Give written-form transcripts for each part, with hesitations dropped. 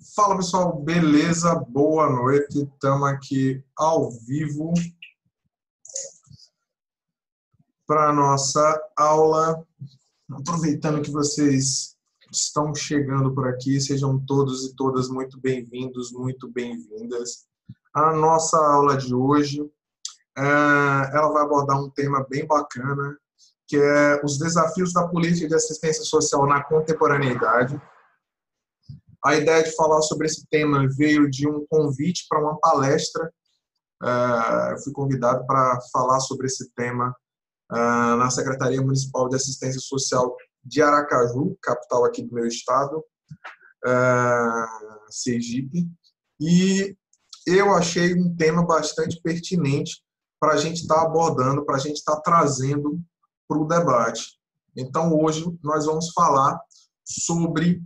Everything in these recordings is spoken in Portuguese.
Fala pessoal, beleza? Boa noite, estamos aqui ao vivo para a nossa aula. Aproveitando que vocês estão chegando por aqui, sejam todos e todas muito bem-vindos, muito bem-vindas. A nossa aula de hoje, ela vai abordar um tema bem bacana, que é os desafios da política de assistência social na contemporaneidade. A ideia de falar sobre esse tema veio de um convite para uma palestra. Eu fui convidado para falar sobre esse tema na Secretaria Municipal de Assistência Social de Aracaju, capital aqui do meu estado, Sergipe. E eu achei um tema bastante pertinente para a gente estar abordando, para a gente estar trazendo para o debate. Então, hoje, nós vamos falar sobre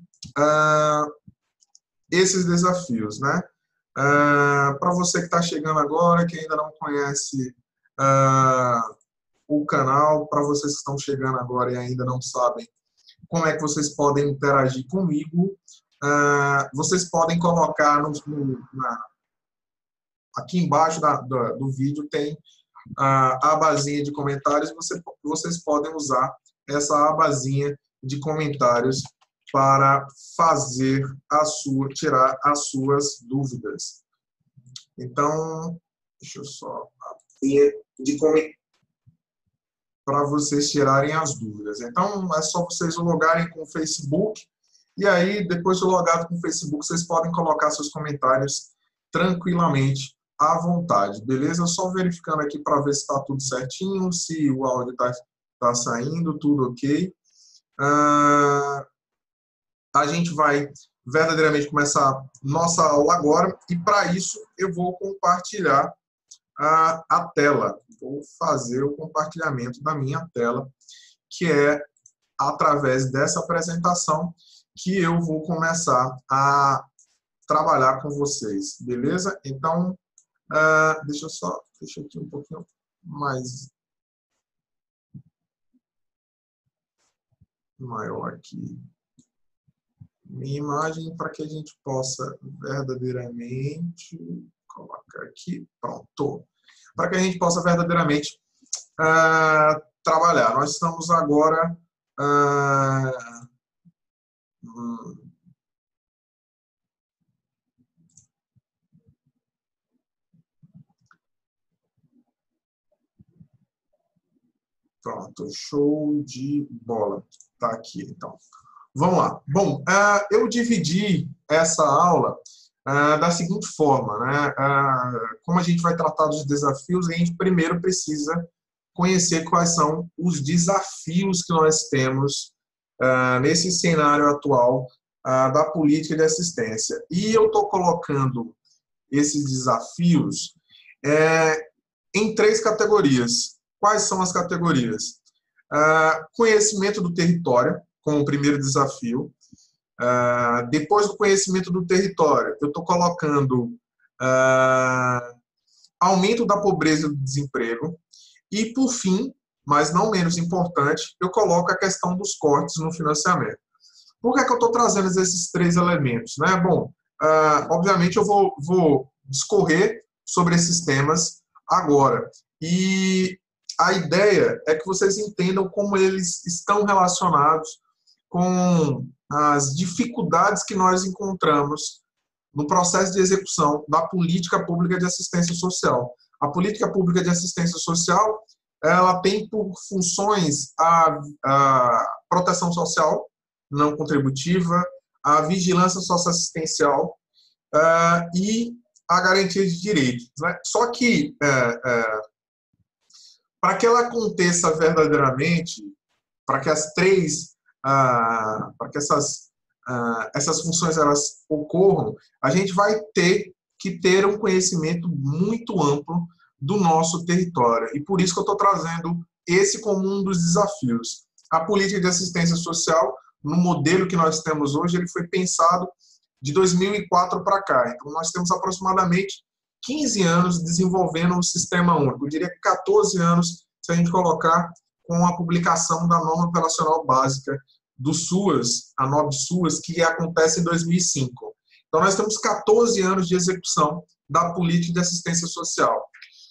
esses desafios, né? Para você que está chegando agora, que ainda não conhece o canal, para vocês que estão chegando agora e ainda não sabem como é que vocês podem interagir comigo, vocês podem colocar aqui embaixo do vídeo tem a abazinha de comentários, vocês podem usar essa abazinha de comentários para tirar as suas dúvidas. Então, deixa eu só abrir de comentários para vocês tirarem as dúvidas. Então, é só vocês logarem com o Facebook, e aí, depois de logado com o Facebook, vocês podem colocar seus comentários tranquilamente, à vontade, beleza? Só verificando aqui para ver se está tudo certinho, se o áudio está saindo, tudo ok. A gente vai verdadeiramente começar nossa aula agora, e para isso eu vou compartilhar a tela. Vou fazer o compartilhamento da minha tela, que é através dessa apresentação que eu vou começar a trabalhar com vocês, beleza? Então, deixa aqui um pouquinho mais maior aqui minha imagem, para que a gente possa verdadeiramente colocar aqui, pronto, para que a gente possa verdadeiramente trabalhar. Nós estamos agora pronto, show de bola, tá aqui então. Vamos lá. Bom, eu dividi essa aula da seguinte forma, né? Como a gente vai tratar dos desafios, a gente primeiro precisa conhecer quais são os desafios que nós temos nesse cenário atual da política de assistência. E eu estou colocando esses desafios em 3 categorias. Quais são as categorias? Conhecimento do território, como o primeiro desafio. Depois do conhecimento do território, eu estou colocando aumento da pobreza e do desemprego. E, por fim, mas não menos importante, eu coloco a questão dos cortes no financiamento. Por que é que eu estou trazendo esses 3 elementos, né? Bom, obviamente eu vou discorrer sobre esses temas agora. E a ideia é que vocês entendam como eles estão relacionados com as dificuldades que nós encontramos no processo de execução da política pública de assistência social. A política pública de assistência social, ela tem por funções a proteção social não contributiva, a vigilância socioassistencial e a garantia de direitos, né? Só que, para que ela aconteça verdadeiramente, para que essas funções elas ocorram, a gente vai ter que ter um conhecimento muito amplo do nosso território. E por isso que eu estou trazendo esse como um dos desafios. A política de assistência social, no modelo que nós temos hoje, ele foi pensado de 2004 para cá. Então, nós temos aproximadamente 15 anos desenvolvendo um sistema único. Eu diria que 14 anos, se a gente colocar com a publicação da norma operacional básica do SUAS, a NOB-SUAS, que acontece em 2005. Então, nós temos 14 anos de execução da política de assistência social.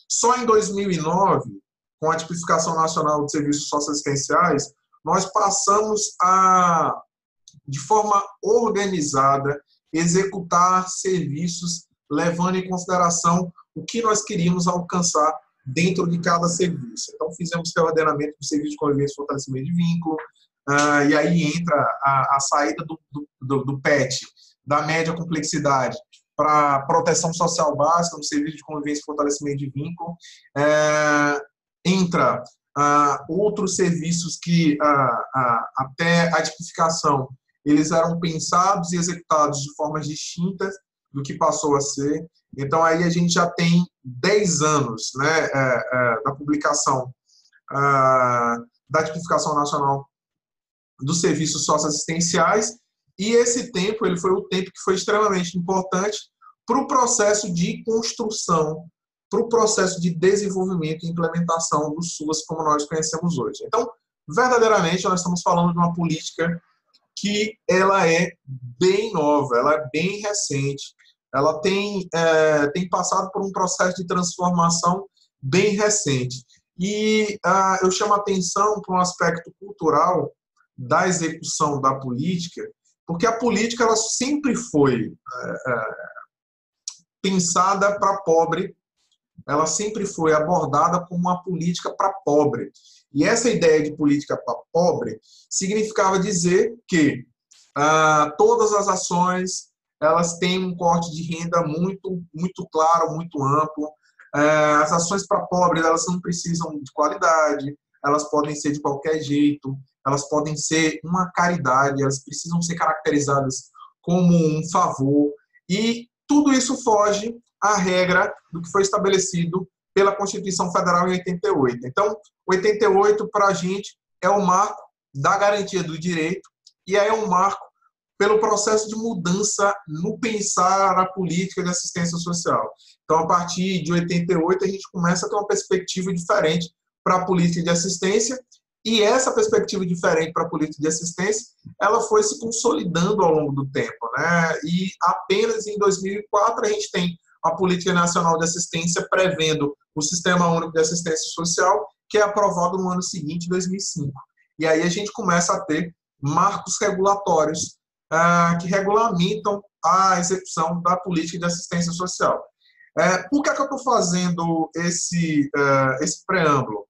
Só em 2009, com a tipificação nacional de serviços socioassistenciais, nós passamos a, de forma organizada, executar serviços levando em consideração o que nós queríamos alcançar dentro de cada serviço. Então, fizemos reordenamento do serviço de convivência e fortalecimento de vínculo, e aí entra a saída do PET, da média complexidade, para proteção social básica no serviço de convivência e fortalecimento de vínculo. Entra outros serviços que, até a tipificação, eles eram pensados e executados de formas distintas do que passou a ser. Então, aí a gente já tem 10 anos, né, da publicação da tipificação nacional dos serviços socioassistenciais, e esse tempo ele foi o tempo que foi extremamente importante para o processo de construção, para o processo de desenvolvimento e implementação do SUAS como nós conhecemos hoje. Então, verdadeiramente, nós estamos falando de uma política que ela é bem nova, ela é bem recente, ela tem passado por um processo de transformação bem recente. E eu chamo a atenção para um aspecto cultural da execução da política, porque a política ela sempre foi pensada para pobre, ela sempre foi abordada como uma política para pobre. E essa ideia de política para pobre significava dizer que todas as ações elas têm um corte de renda muito, muito claro, muito amplo. As ações para pobre elas não precisam de qualidade, elas podem ser de qualquer jeito, elas podem ser uma caridade, elas precisam ser caracterizadas como um favor, e tudo isso foge à regra do que foi estabelecido pela Constituição Federal em 88. Então, 88 para a gente é o marco da garantia do direito e é um marco pelo processo de mudança no pensar a política de assistência social. Então, a partir de 88, a gente começa a ter uma perspectiva diferente para a política de assistência, e essa perspectiva diferente para a política de assistência, ela foi se consolidando ao longo do tempo, né? E apenas em 2004 a gente tem a Política Nacional de Assistência prevendo o Sistema Único de Assistência Social, que é aprovado no ano seguinte, 2005. E aí a gente começa a ter marcos regulatórios que regulamentam a execução da política de assistência social. Por que eu estou fazendo esse preâmbulo?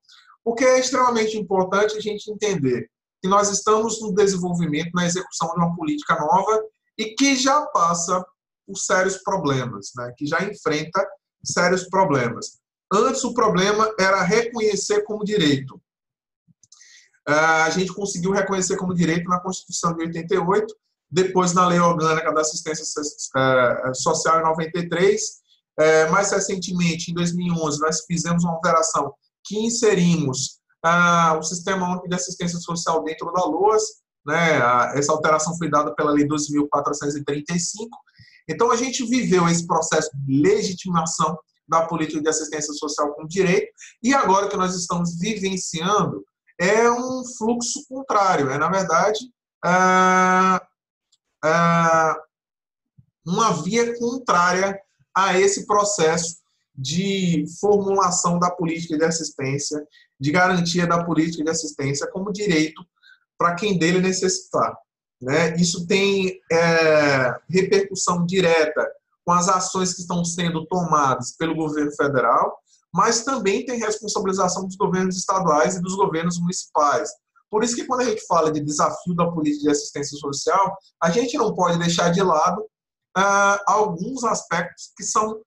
Porque é extremamente importante a gente entender que nós estamos no desenvolvimento, na execução de uma política nova e que já passa por sérios problemas, né? Que já enfrenta sérios problemas. Antes, o problema era reconhecer como direito. A gente conseguiu reconhecer como direito na Constituição de 88, depois na Lei Orgânica da Assistência Social em 93, mais recentemente, em 2011, nós fizemos uma alteração que inserimos o Sistema Único de Assistência Social dentro da LOAS, né? Essa alteração foi dada pela Lei 2.435. Então, a gente viveu esse processo de legitimação da política de assistência social com direito, e agora que nós estamos vivenciando é um fluxo contrário, na verdade, uma via contrária a esse processo de formulação da política de assistência, de garantia da política de assistência como direito para quem dele necessitar, né? Isso tem repercussão direta com as ações que estão sendo tomadas pelo governo federal, mas também tem responsabilização dos governos estaduais e dos governos municipais. Por isso que quando a gente fala de desafio da política de assistência social, a gente não pode deixar de lado alguns aspectos que são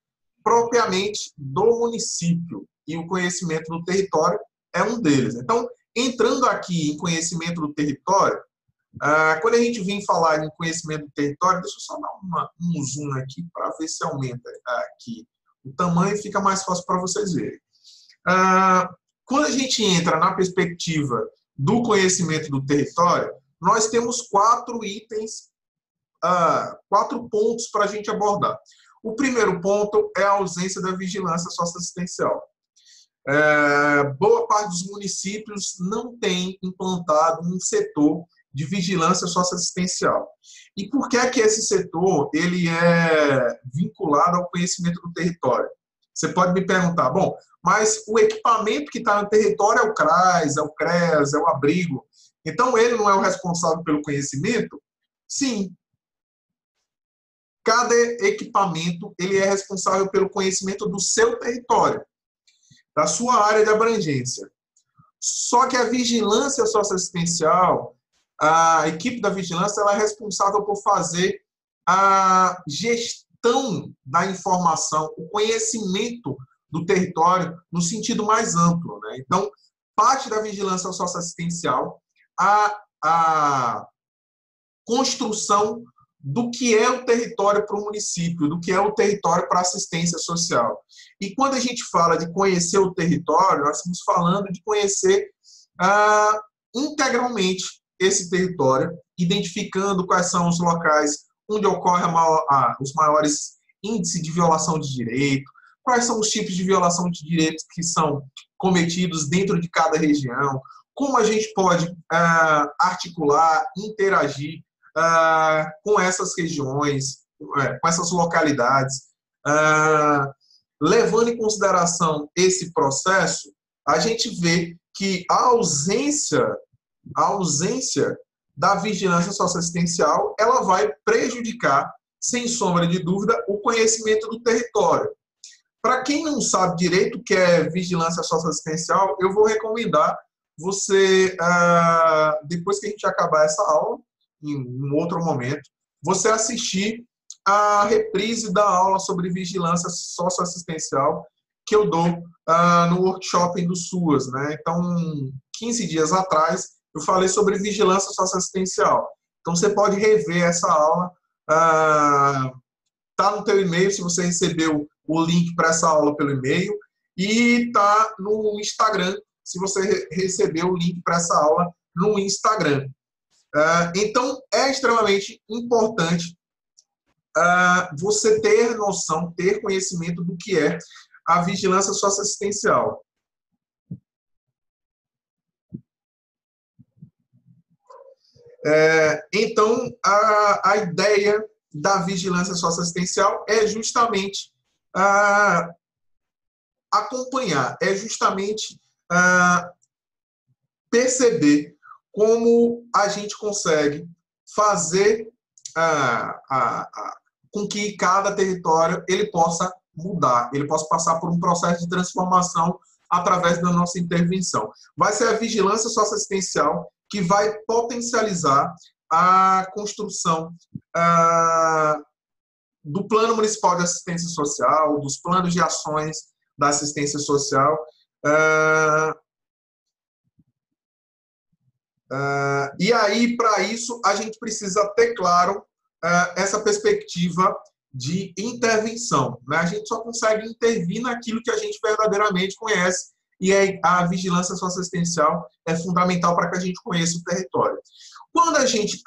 propriamente do município, e o conhecimento do território é um deles. Então, entrando aqui em conhecimento do território, quando a gente vem falar em conhecimento do território, deixa eu só dar um zoom aqui para ver se aumenta aqui o tamanho e fica mais fácil para vocês verem. Quando a gente entra na perspectiva do conhecimento do território, nós temos 4 itens, 4 pontos para a gente abordar. O primeiro ponto é a ausência da vigilância socioassistencial. Boa parte dos municípios não tem implantado um setor de vigilância socioassistencial. E por que é que esse setor ele é vinculado ao conhecimento do território? Você pode me perguntar, bom, mas o equipamento que está no território é o CRAS, é o CREAS, é o abrigo, então ele não é o responsável pelo conhecimento? Sim. Cada equipamento ele é responsável pelo conhecimento do seu território, da sua área de abrangência. Só que a vigilância socioassistencial, a equipe da vigilância, ela é responsável por fazer a gestão da informação, o conhecimento do território no sentido mais amplo, né? Então, parte da vigilância socioassistencial, a construção do que é o território para o município, do que é o território para a assistência social. E quando a gente fala de conhecer o território, nós estamos falando de conhecer integralmente esse território, identificando quais são os locais onde ocorre os maiores índices de violação de direito, quais são os tipos de violação de direitos que são cometidos dentro de cada região, como a gente pode articular, interagir com essas regiões, com essas localidades. Levando em consideração esse processo, a gente vê que a ausência da vigilância socioassistencial, ela vai prejudicar, sem sombra de dúvida, o conhecimento do território. Para quem não sabe direito o que é vigilância socioassistencial, eu vou recomendar você, depois que a gente acabar essa aula, em um outro momento, você assistir a reprise da aula sobre vigilância socioassistencial que eu dou no workshop do SUAS, né? Então, 15 dias atrás, eu falei sobre vigilância socioassistencial. Então, você pode rever essa aula. Tá no teu e-mail, se você recebeu o link para essa aula pelo e-mail, e tá no Instagram, se você recebeu o link para essa aula no Instagram. Então, é extremamente importante você ter noção, ter conhecimento do que é a vigilância socioassistencial. Então, a ideia da vigilância socioassistencial é justamente acompanhar, é justamente perceber como a gente consegue fazer com que cada território ele possa mudar, ele possa passar por um processo de transformação através da nossa intervenção. Vai ser a vigilância socioassistencial que vai potencializar a construção do Plano Municipal de Assistência Social, dos planos de ações da assistência social, e aí, para isso, a gente precisa ter claro essa perspectiva de intervenção, né? A gente só consegue intervir naquilo que a gente verdadeiramente conhece, e a vigilância socioassistencial é fundamental para que a gente conheça o território. Quando a gente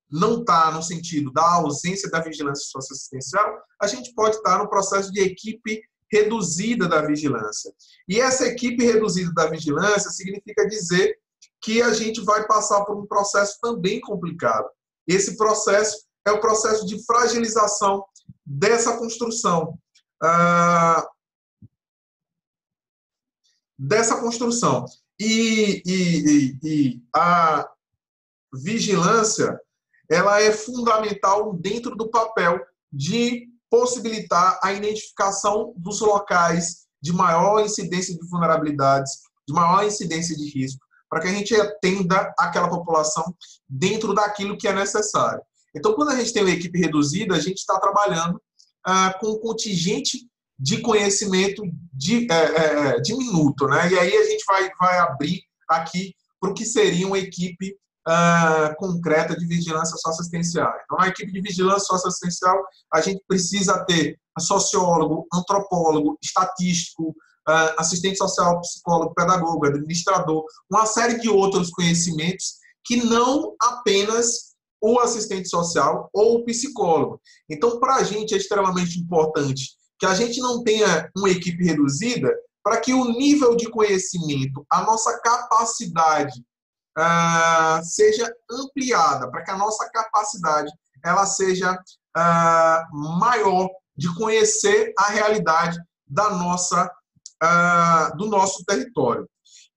não está no sentido da ausência da vigilância socioassistencial, a gente pode estar no processo de equipe reduzida da vigilância. E essa equipe reduzida da vigilância significa dizer que a gente vai passar por um processo também complicado. Esse processo é o processo de fragilização dessa construção. E a vigilância ela é fundamental dentro do papel de possibilitar a identificação dos locais de maior incidência de vulnerabilidades, de maior incidência de risco, para que a gente atenda aquela população dentro daquilo que é necessário. Então, quando a gente tem uma equipe reduzida, a gente está trabalhando com um contingente de conhecimento diminuto, né? E aí a gente vai abrir aqui para o que seria uma equipe concreta de vigilância socioassistencial. Então, na equipe de vigilância socioassistencial, a gente precisa ter sociólogo, antropólogo, estatístico, assistente social, psicólogo, pedagogo, administrador, uma série de outros conhecimentos que não apenas o assistente social ou o psicólogo. Então, para a gente é extremamente importante que a gente não tenha uma equipe reduzida para que o nível de conhecimento, a nossa capacidade seja ampliada, para que a nossa capacidade ela seja maior de conhecer a realidade do nosso território.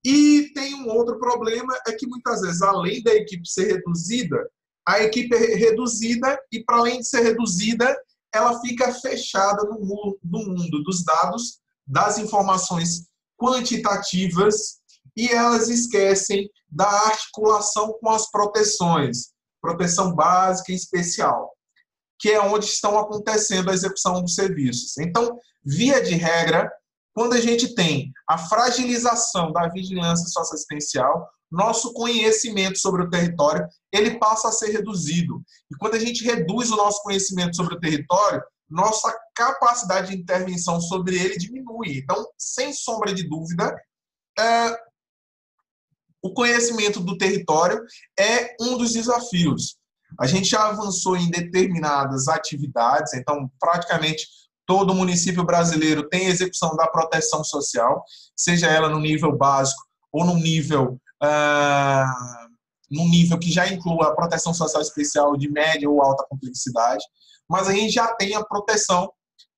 E tem um outro problema, é que muitas vezes, além da equipe ser reduzida, a equipe é reduzida e, para além de ser reduzida, ela fica fechada no mundo dos dados, das informações quantitativas, e elas esquecem da articulação com as proteções, proteção básica e especial, que é onde estão acontecendo a execução dos serviços. Então, via de regra, quando a gente tem a fragilização da vigilância socioassistencial, nosso conhecimento sobre o território, ele passa a ser reduzido. E quando a gente reduz o nosso conhecimento sobre o território, nossa capacidade de intervenção sobre ele diminui. Então, sem sombra de dúvida, o conhecimento do território é um dos desafios. A gente já avançou em determinadas atividades, então, praticamente, todo município brasileiro tem execução da proteção social, seja ela no nível básico ou no nível que já inclua a proteção social especial de média ou alta complexidade, mas a gente já tem a proteção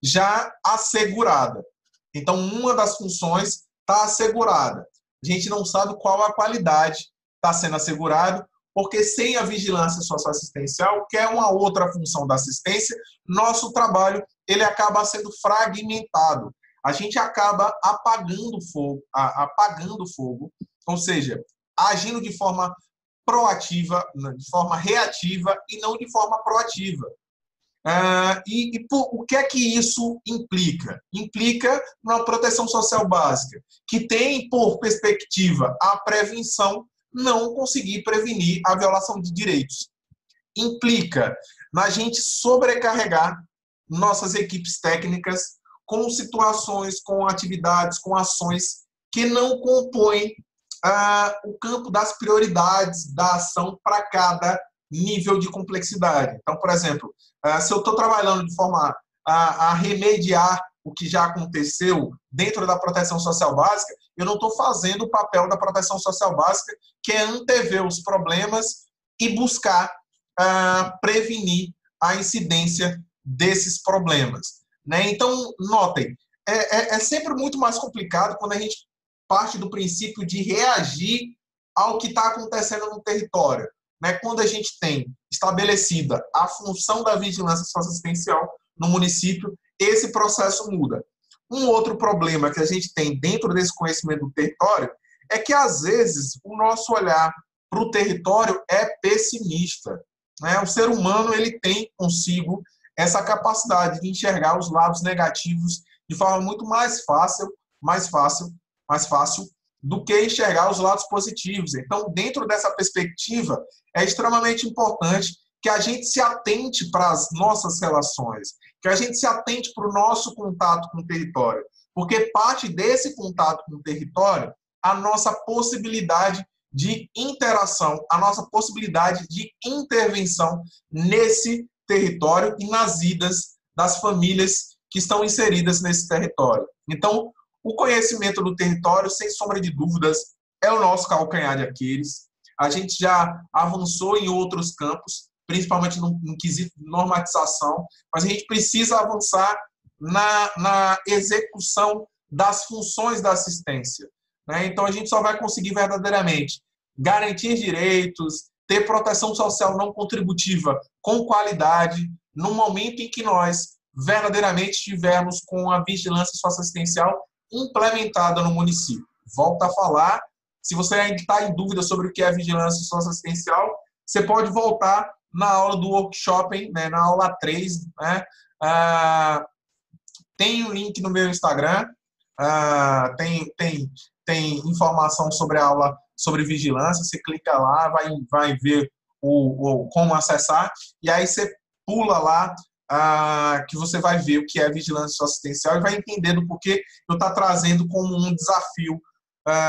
já assegurada. Então, uma das funções está assegurada. A gente não sabe qual a qualidade está sendo assegurado, porque sem a vigilância socioassistencial, que é uma outra função da assistência, nosso trabalho ele acaba sendo fragmentado. A gente acaba apagando fogo, ou seja, agindo de forma proativa, de forma reativa e não de forma proativa. O que é que isso implica? Implica uma proteção social básica, que tem por perspectiva a prevenção, não conseguir prevenir a violação de direitos. Implica na gente sobrecarregar nossas equipes técnicas com situações, com atividades, com ações que não compõem o campo das prioridades da ação para cada nível de complexidade. Então, por exemplo, se eu estou trabalhando de forma a remediar o que já aconteceu dentro da proteção social básica, eu não estou fazendo o papel da proteção social básica, que é antever os problemas e buscar prevenir a incidência desses problemas. Né? Então, notem, é sempre muito mais complicado quando a gente parte do princípio de reagir ao que está acontecendo no território. Né? Quando a gente tem estabelecida a função da vigilância socioassistencial no município, esse processo muda. Um outro problema que a gente tem dentro desse conhecimento do território é que, às vezes, o nosso olhar para o território é pessimista. Né? O ser humano ele tem consigo essa capacidade de enxergar os lados negativos de forma muito mais fácil do que enxergar os lados positivos. Então, dentro dessa perspectiva, é extremamente importante que a gente se atente para as nossas relações, que a gente se atente para o nosso contato com o território, porque parte desse contato com o território, a nossa possibilidade de interação, a nossa possibilidade de intervenção nesse território e nas vidas das famílias que estão inseridas nesse território. Então, o conhecimento do território, sem sombra de dúvidas, é o nosso calcanhar de Aquiles. A gente já avançou em outros campos, principalmente no quesito de normatização, mas a gente precisa avançar na execução das funções da assistência. Né? Então, a gente só vai conseguir verdadeiramente garantir direitos, ter proteção social não contributiva com qualidade, no momento em que nós verdadeiramente estivermos com a vigilância socioassistencial implementada no município. Volto a falar, se você ainda está em dúvida sobre o que é vigilância socioassistencial, você pode voltar na aula do workshop, né, na aula 3. Né? Tem um link no meu Instagram, tem informação sobre a aula sobre vigilância, você clica lá, vai ver como acessar, e aí você pula lá, que você vai ver o que é vigilância socioassistencial e vai entender do porquê eu estou trazendo como um desafio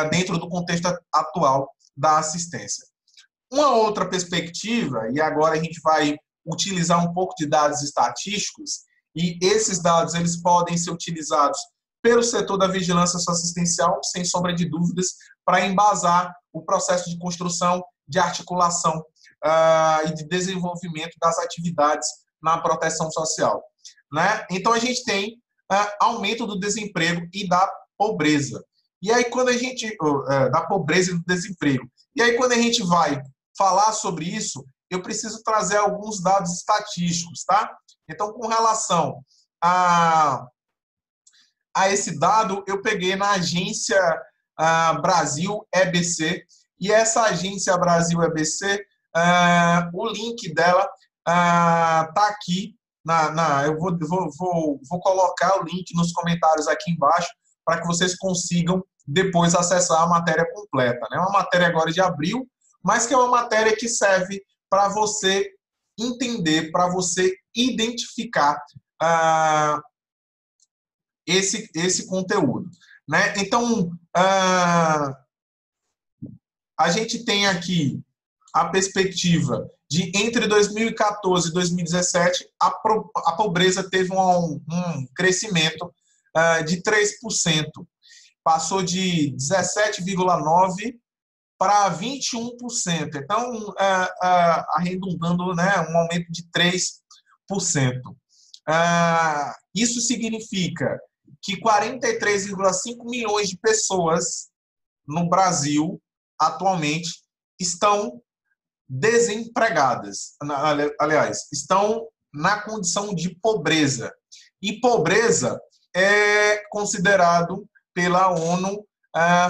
dentro do contexto atual da assistência. Uma outra perspectiva, e agora a gente vai utilizar um pouco de dados estatísticos, e esses dados eles podem ser utilizados pelo setor da vigilância socioassistencial, sem sombra de dúvidas, para embasar o processo de construção, de articulação e de desenvolvimento das atividades na proteção social. Né? Então, a gente tem aumento do desemprego e da pobreza. E aí, quando a gente... da pobreza e do desemprego. E aí, quando a gente vai falar sobre isso, eu preciso trazer alguns dados estatísticos, tá? Então, com relação a esse dado, eu peguei na agência Brasil EBC, e essa agência Brasil EBC, o link dela está aqui, eu vou colocar o link nos comentários aqui embaixo, para que vocês consigam depois acessar a matéria completa. É uma matéria agora de abril, mas que é uma matéria que serve para você entender, para você identificar esse conteúdo. Né? Então, a gente tem aqui a perspectiva de, entre 2014 e 2017, a pobreza teve um crescimento de 3%. Passou de 17,9% para 21%. Então, arredondando, né, um aumento de 3%. Isso significa que 43,5 milhões de pessoas no Brasil, atualmente, estão desempregadas. Aliás, estão na condição de pobreza. E pobreza é considerado pela ONU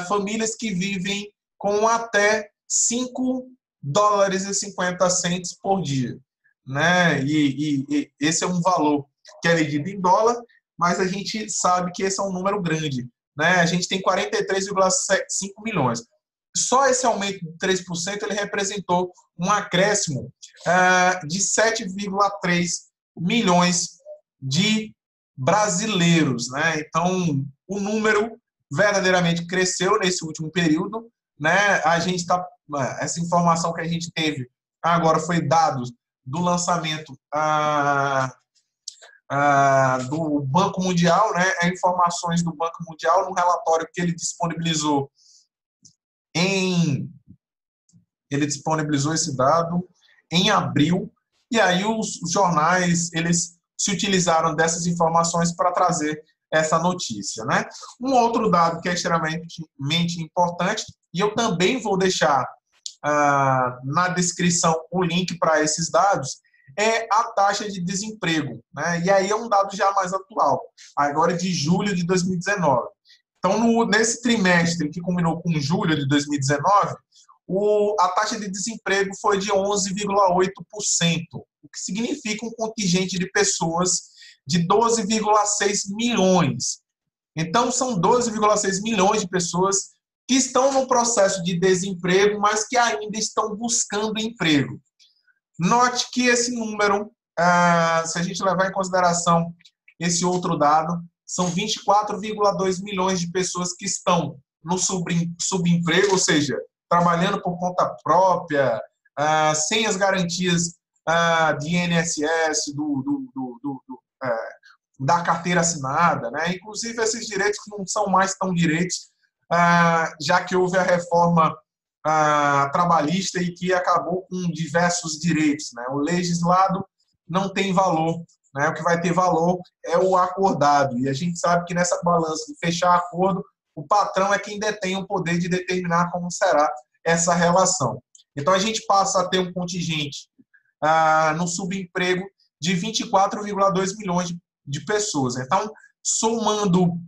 famílias que vivem com até $5,50 por dia. Né? E esse é um valor que é medido em dólar, mas a gente sabe que esse é um número grande. Né? A gente tem 43,5 milhões. Só esse aumento de 3% ele representou um acréscimo de 7,3 milhões de brasileiros. Né? Então, o número verdadeiramente cresceu nesse último período. Né? Essa informação que a gente teve agora foi dados do lançamento do Banco Mundial, né? Informações do Banco Mundial no relatório que ele disponibilizou esse dado em abril, e aí os jornais eles se utilizaram dessas informações para trazer essa notícia. Né? Um outro dado que é extremamente importante, e eu também vou deixar na descrição o link para esses dados, é a taxa de desemprego. Né? E aí é um dado já mais atual, agora de julho de 2019. Então, nesse trimestre que culminou com julho de 2019, a taxa de desemprego foi de 11,8%, o que significa um contingente de pessoas de 12,6 milhões. Então, são 12,6 milhões de pessoas que estão no processo de desemprego, mas que ainda estão buscando emprego. Note que esse número, se a gente levar em consideração esse outro dado, são 24,2 milhões de pessoas que estão no subemprego, ou seja, trabalhando por conta própria, sem as garantias de INSS, da carteira assinada. Né? Inclusive, esses direitos que não são mais tão direitos, já que houve a reforma trabalhista e que acabou com diversos direitos. Né? O legislado não tem valor. Né? O que vai ter valor é o acordado. E a gente sabe que nessa balança de fechar acordo, o patrão é quem detém o poder de determinar como será essa relação. Então, a gente passa a ter um contingente no subemprego de 24,2 milhões de pessoas. Então, somando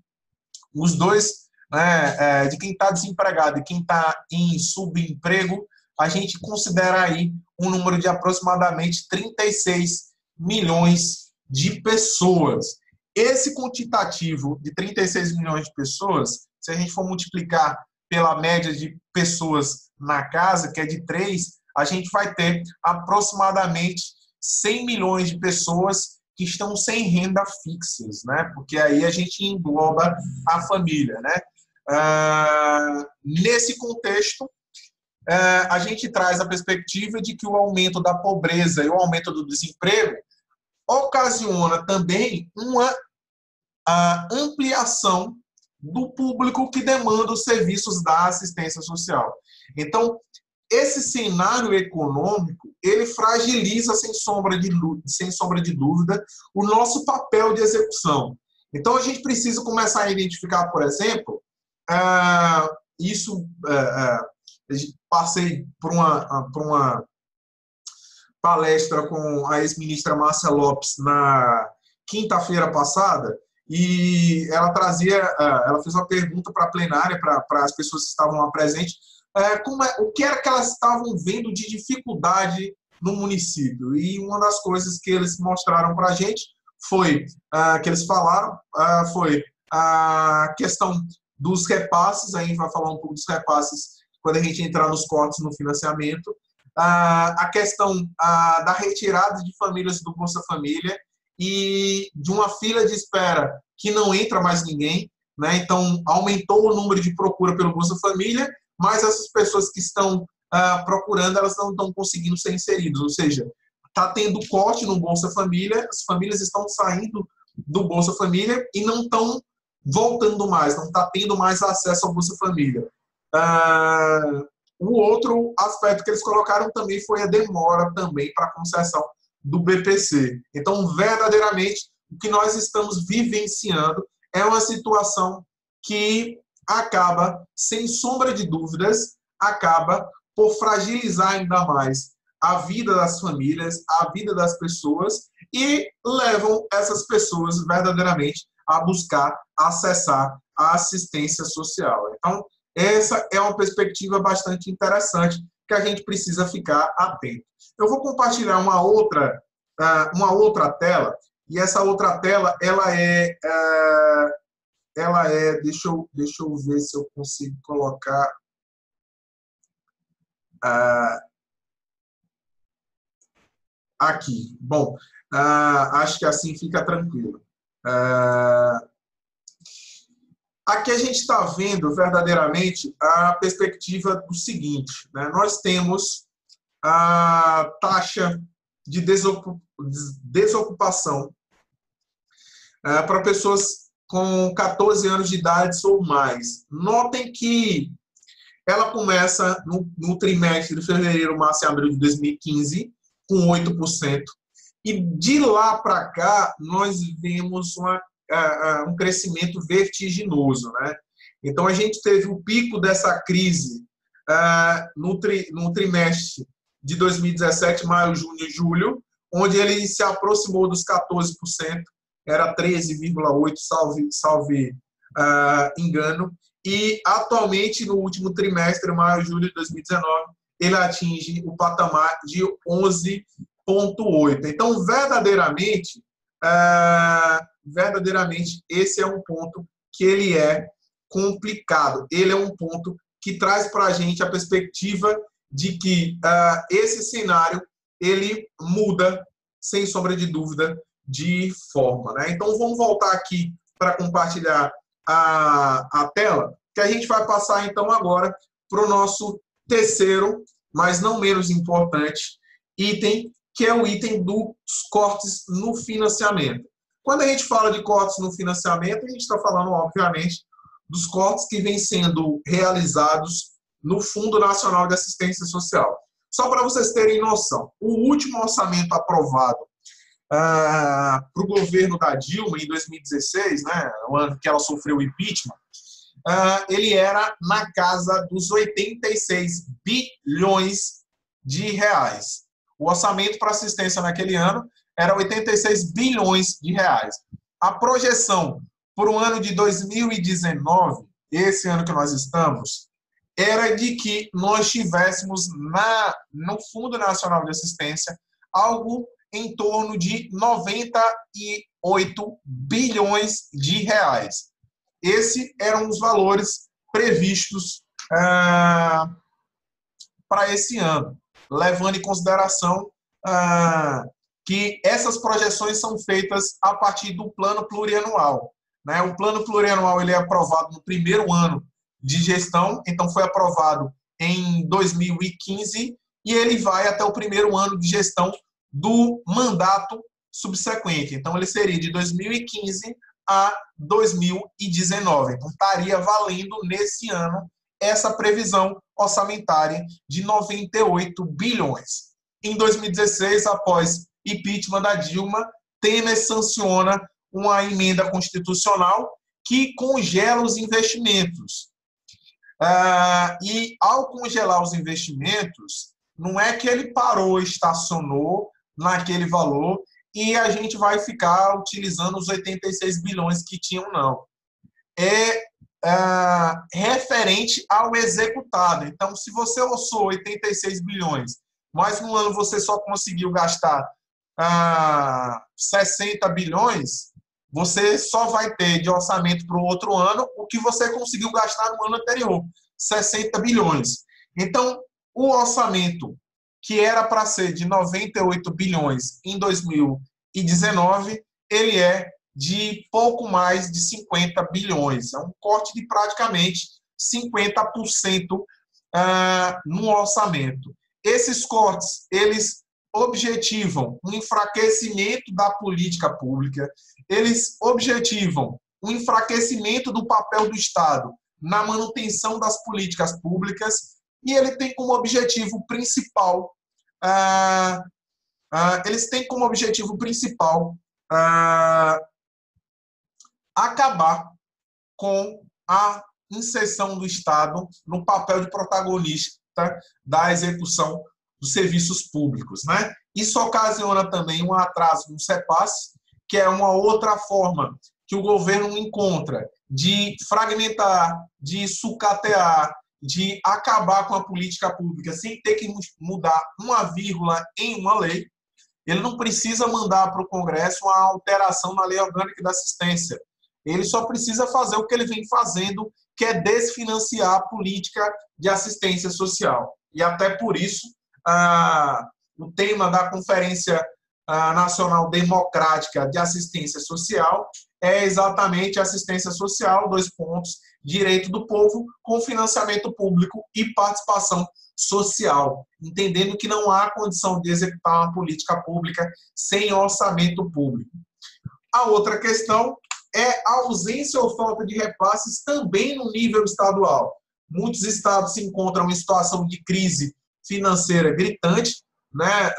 os dois, né, de quem está desempregado e quem está em subemprego, a gente considera aí um número de aproximadamente 36 milhões de pessoas. Esse quantitativo de 36 milhões de pessoas, se a gente for multiplicar pela média de pessoas na casa, que é de 3, a gente vai ter aproximadamente 100 milhões de pessoas que estão sem renda fixas, né? Porque aí a gente engloba a família, né? Nesse contexto, a gente traz a perspectiva de que o aumento da pobreza e o aumento do desemprego ocasiona também uma a ampliação do público que demanda os serviços da assistência social. Então, esse cenário econômico, ele fragiliza, sem sombra de dúvida, o nosso papel de execução. Então, a gente precisa começar a identificar, por exemplo, passei por uma palestra com a ex-ministra Márcia Lopes na quinta-feira passada, e ela fez uma pergunta para a plenária, para as pessoas que estavam lá presentes, o que era que elas estavam vendo de dificuldade no município. E uma das coisas que eles mostraram para a gente foi, que eles falaram, foi a questão dos repasses. Aí a gente vai falar um pouco dos repasses quando a gente entrar nos cortes no financiamento, a questão da retirada de famílias do Bolsa Família e de uma fila de espera que não entra mais ninguém, né? Então, aumentou o número de procura pelo Bolsa Família, mas essas pessoas que estão procurando, elas não estão conseguindo ser inseridas, ou seja, está tendo corte no Bolsa Família, as famílias estão saindo do Bolsa Família e não estão voltando mais, não está tendo mais acesso ao Bolsa Família. O outro aspecto que eles colocaram também foi a demora também para a concessão do BPC. Então, verdadeiramente, o que nós estamos vivenciando é uma situação que acaba, sem sombra de dúvidas, acaba por fragilizar ainda mais a vida das famílias, a vida das pessoas, e levam essas pessoas verdadeiramente a buscar acessar a assistência social. Então, essa é uma perspectiva bastante interessante que a gente precisa ficar atento. Eu vou compartilhar uma outra tela, e essa outra tela, deixa eu ver se eu consigo colocar aqui. Bom, acho que assim fica tranquilo. Aqui a gente está vendo verdadeiramente a perspectiva do seguinte, né? Nós temos a taxa de desocupação para pessoas com 14 anos de idade ou mais. Notem que ela começa no trimestre de fevereiro, março e abril de 2015, com 8%, e de lá para cá nós vemos um crescimento vertiginoso, né? Então, a gente teve o pico dessa crise no trimestre de 2017, maio, junho e julho, onde ele se aproximou dos 14%, era 13,8%, salve engano, e atualmente, no último trimestre, maio e julho de 2019, ele atinge o patamar de 11,8%. Então, verdadeiramente, esse é um ponto que ele é complicado. Ele é um ponto que traz para a gente a perspectiva de que esse cenário ele muda, sem sombra de dúvida, de forma, né? Então, vamos voltar aqui para compartilhar a tela, que a gente vai passar, então, agora para o nosso terceiro, mas não menos importante, item, que é o item dos cortes no financiamento. Quando a gente fala de cortes no financiamento, a gente está falando, obviamente, dos cortes que vêm sendo realizados no Fundo Nacional de Assistência Social. Só para vocês terem noção, o último orçamento aprovado para o governo da Dilma, em 2016, né, o ano que ela sofreu o impeachment, ele era na casa dos 86 bilhões de reais. O orçamento para assistência naquele ano era 86 bilhões de reais. A projeção para o ano de 2019, esse ano que nós estamos, era de que nós tivéssemos no Fundo Nacional de Assistência algo em torno de 98 bilhões de reais. Esses eram os valores previstos para esse ano, levando em consideração que essas projeções são feitas a partir do plano plurianual, né? O plano plurianual ele é aprovado no primeiro ano de gestão, então foi aprovado em 2015 e ele vai até o primeiro ano de gestão do mandato subsequente. Então, ele seria de 2015 a 2019. Então, estaria valendo nesse ano essa previsão orçamentária de 98 bilhões. Em 2016, após impeachment da Dilma, Temer sanciona uma emenda constitucional que congela os investimentos. E, ao congelar os investimentos, não é que ele parou, estacionou naquele valor e a gente vai ficar utilizando os 86 bilhões que tinham, não. É referente ao executado. Então, se você orçou 86 bilhões, mas no ano você só conseguiu gastar 60 bilhões, você só vai ter de orçamento para o outro ano o que você conseguiu gastar no ano anterior, 60 bilhões. Então, o orçamento que era para ser de 98 bilhões em 2019, ele é de pouco mais de 50 bilhões. É um corte de praticamente 50% no orçamento. Esses cortes, eles objetivam um enfraquecimento da política pública, eles objetivam um enfraquecimento do papel do Estado na manutenção das políticas públicas e ele tem como objetivo principal acabar com a inserção do Estado no papel de protagonista da execução dos serviços públicos, né? Isso ocasiona também um atraso no CEPAS, que é uma outra forma que o governo encontra de fragmentar, de sucatear, de acabar com a política pública sem ter que mudar uma vírgula em uma lei. Ele não precisa mandar para o Congresso uma alteração na Lei Orgânica da Assistência. Ele só precisa fazer o que ele vem fazendo, que é desfinanciar a política de assistência social. E até por isso, o tema da Conferência Nacional Democrática de Assistência Social é exatamente assistência social, direito do povo com financiamento público e participação social, entendendo que não há condição de executar uma política pública sem orçamento público. A outra questão é a ausência ou falta de repasses também no nível estadual. Muitos estados se encontram em situação de crise financeira gritante, né?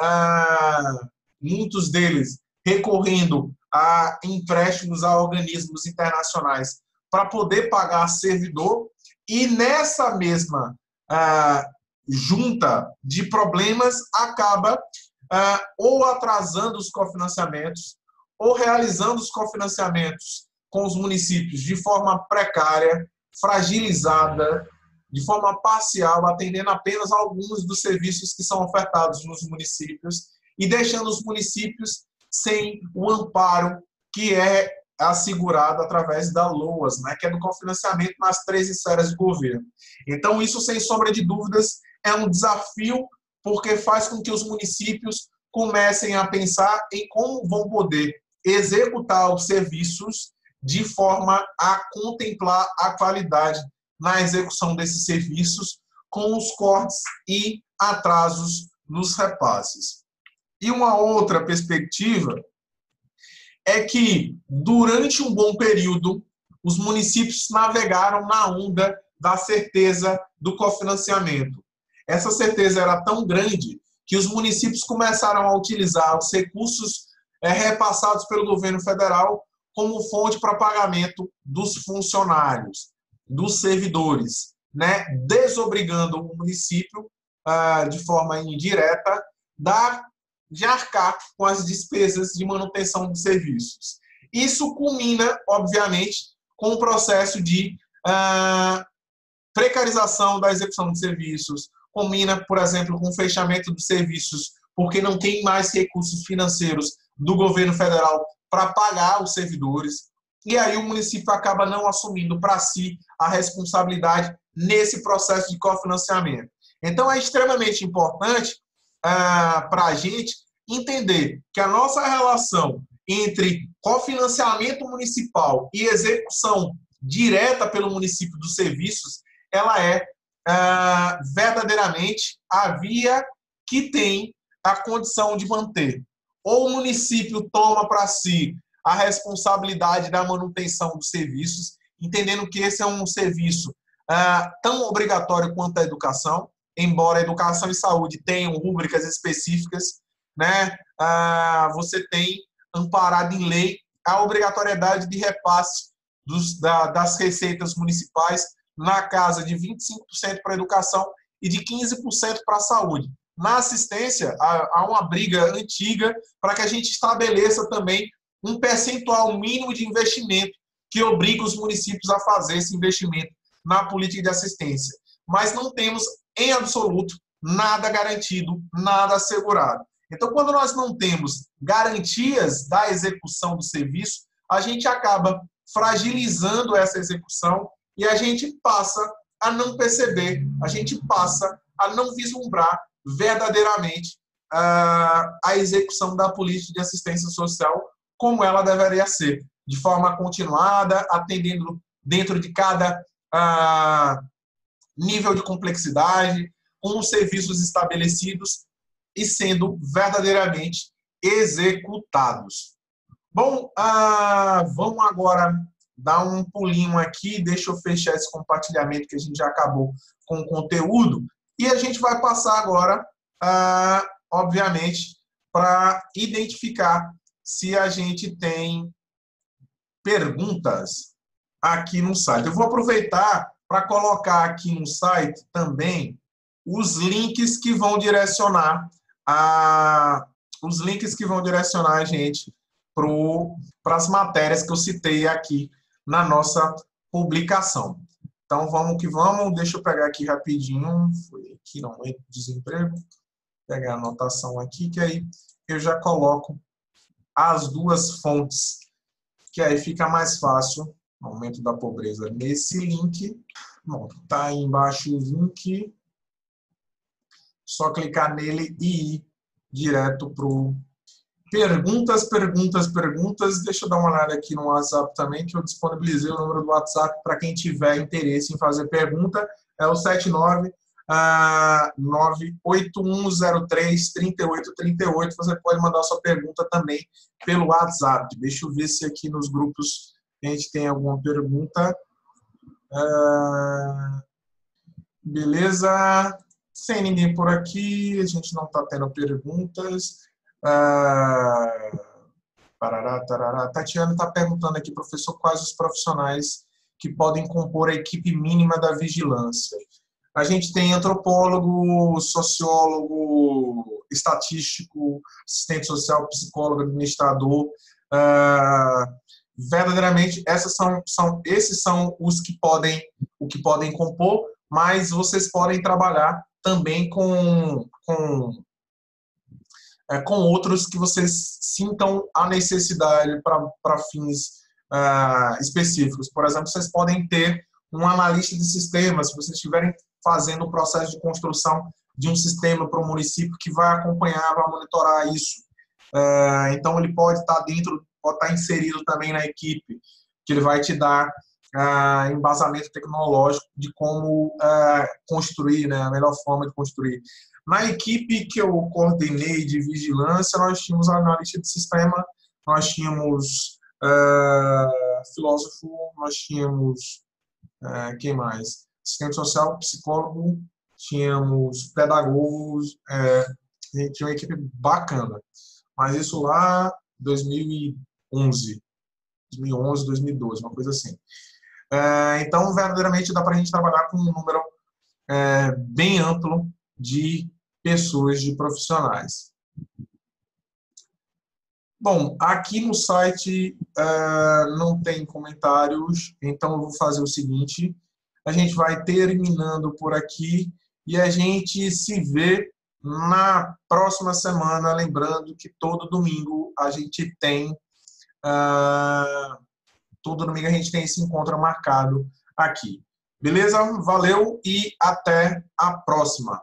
Muitos deles recorrendo a empréstimos a organismos internacionais para poder pagar servidor, e nessa mesma junta de problemas acaba ou atrasando os cofinanciamentos ou realizando os cofinanciamentos com os municípios de forma precária, fragilizada, de forma parcial, atendendo apenas alguns dos serviços que são ofertados nos municípios e deixando os municípios sem o amparo que é assegurado através da LOAS, né, que é do cofinanciamento nas 3 esferas de governo. Então, isso, sem sombra de dúvidas, é um desafio, porque faz com que os municípios comecem a pensar em como vão poder executar os serviços de forma a contemplar a qualidade na execução desses serviços com os cortes e atrasos nos repasses. E uma outra perspectiva é que, durante um bom período, os municípios navegaram na onda da certeza do cofinanciamento. Essa certeza era tão grande que os municípios começaram a utilizar os recursos repassados pelo governo federal como fonte para pagamento dos funcionários, dos servidores, né? Desobrigando o município, de forma indireta, de arcar com as despesas de manutenção dos serviços. Isso culmina, obviamente, com o processo de precarização da execução de serviços, culmina, por exemplo, com o fechamento dos serviços, porque não tem mais recursos financeiros do governo federal para pagar os servidores, e aí o município acaba não assumindo para si a responsabilidade nesse processo de cofinanciamento. Então, é extremamente importante para a gente entender que a nossa relação entre cofinanciamento municipal e execução direta pelo município dos serviços, ela é verdadeiramente a via que tem a condição de manter. Ou o município toma para si a responsabilidade da manutenção dos serviços, entendendo que esse é um serviço tão obrigatório quanto a educação, embora a educação e saúde tenham rúbricas específicas, né? Você tem amparado em lei a obrigatoriedade de repasse das receitas municipais na casa de 25% para a educação e de 15% para a saúde. Na assistência, há uma briga antiga para que a gente estabeleça também um percentual mínimo de investimento que obriga os municípios a fazer esse investimento na política de assistência. Mas não temos, em absoluto, nada garantido, nada assegurado. Então, quando nós não temos garantias da execução do serviço, a gente acaba fragilizando essa execução e a gente passa a não perceber, a gente passa a não vislumbrar verdadeiramente a execução da política de assistência social como ela deveria ser, de forma continuada, atendendo dentro de cada nível de complexidade, com os serviços estabelecidos e sendo verdadeiramente executados. Bom, vamos agora dar um pulinho aqui, deixa eu fechar esse compartilhamento que a gente já acabou com o conteúdo, e a gente vai passar agora, obviamente, para identificar se a gente tem perguntas aqui no site. Eu vou aproveitar para colocar aqui no site também os links que vão direcionar a gente para as matérias que eu citei aqui na nossa publicação. Então, vamos que vamos. Deixa eu pegar aqui rapidinho. Foi aqui, não, desemprego. Pegar a anotação aqui, que aí eu já coloco as duas fontes, que aí fica mais fácil. Aumento da pobreza nesse link. Bom, tá aí embaixo o link. Só clicar nele e ir direto para o perguntas. Deixa eu dar uma olhada aqui no WhatsApp também, que eu disponibilizei o número do WhatsApp para quem tiver interesse em fazer pergunta. É o 79981033838. Você pode mandar sua pergunta também pelo WhatsApp. Deixa eu ver se aqui nos grupos a gente tem alguma pergunta. Beleza. Sem ninguém por aqui, a gente não está tendo perguntas. Tatiana está perguntando aqui, professor, quais os profissionais que podem compor a equipe mínima da vigilância? A gente tem antropólogo, sociólogo, estatístico, assistente social, psicólogo, administrador. Verdadeiramente, esses são os que podem compor, mas vocês podem trabalhar também com outros que vocês sintam a necessidade para fins específicos. Por exemplo, vocês podem ter um analista de sistemas, se vocês estiverem fazendo o processo de construção de um sistema para o município que vai acompanhar, vai monitorar isso. Então, ele pode estar inserido também na equipe, que ele vai te dar embasamento tecnológico de como construir, né, a melhor forma de construir. Na equipe que eu coordenei de vigilância, nós tínhamos analista de sistema, nós tínhamos filósofo, nós tínhamos quem mais? Assistente social, psicólogo, tínhamos pedagogos, a gente tinha uma equipe bacana. Mas isso lá 2011, 2012, uma coisa assim. Então, verdadeiramente, dá para a gente trabalhar com um número bem amplo de pessoas, de profissionais. Bom, aqui no site não tem comentários, então eu vou fazer o seguinte, a gente vai terminando por aqui e a gente se vê na próxima semana, lembrando que todo domingo a gente tem esse encontro marcado aqui. Beleza? Valeu e até a próxima.